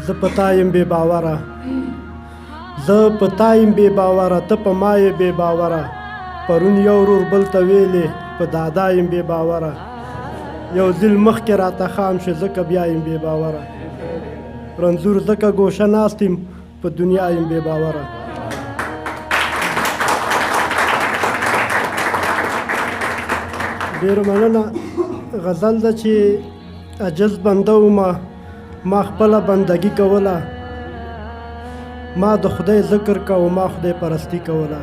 زه په تا یم بې باوره، زه په تا یم بې باوره، ته په ما یې بې باوره. پرون یو ورور بل ته ویلې په دادا یم بې باوره. یو ځل مخکې راته خام شو ځکه بیا یم بې باوره. رنځور ځکه ګوشه ناست یم په دنیا یم بې باوره. ډېره مننه. غزل ده چې عجز بنده ومه، ما خپله بندګي کوله، ما د خدای ذکر کوه، ما خدای پرستی کوله.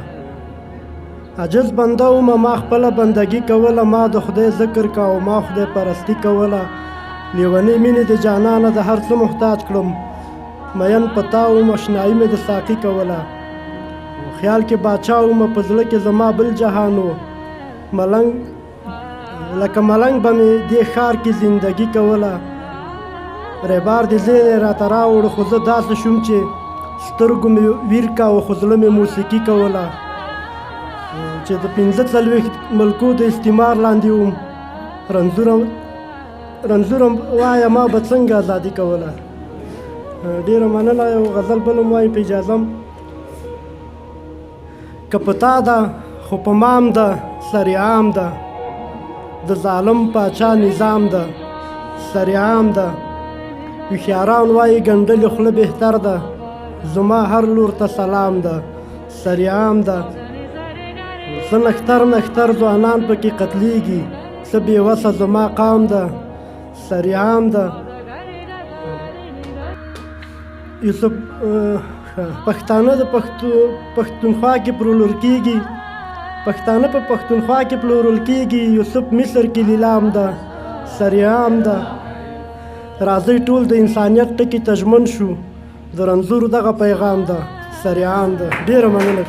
عجز بنده ومه، ما خپله بندګي کوله، ما د خدای ذکر کوه، ما خدای پرستی کوله. لیونۍ مینې د جانانه د هر څه محتاج کړم، مین په تا ومه اشنایي مې د ساقي کوله. خیال کې باچا ومه په زړه کې زما بل جهان و، ملنګ لکه ملنګ به مې دې ښار کې زندګي کوله. ریبار دې ځینې راته راوړ خو زه داسې شوم چې سترګو مې ویر کاوه خو زړه مې موسیقي کوله. چې د ۴۵ ملکو د استعمار لاندې وم، رنځوره وایه ما به څنګه ازادي کوله. ډېره مننه. یو غزل بل هم وایم په اجازه. که په تا ده خو په مام ده سرعام ده، د ظالم پاچا نظام ده سرعام ده. هوښیاران وایي ګنډلې خوله بهتر ده، زما هر لور ته سلام ده سرعام ده. څه نښتر ځوانان پکې قتلیږي، څه بېوسه زما قام ده سرعام ده. یوسف پښتانه د پښتونخوا کې پلورل کېږي، پښتانه په پښتونخوا کې پلورل کېږي، یوسف مصر کې لیلام ده سرعام ده. راځئ ټول د انسانیت ټکي ته ژمن شو، د رنځورو دغه پیغام ده سرعام ده. ډېره مننه.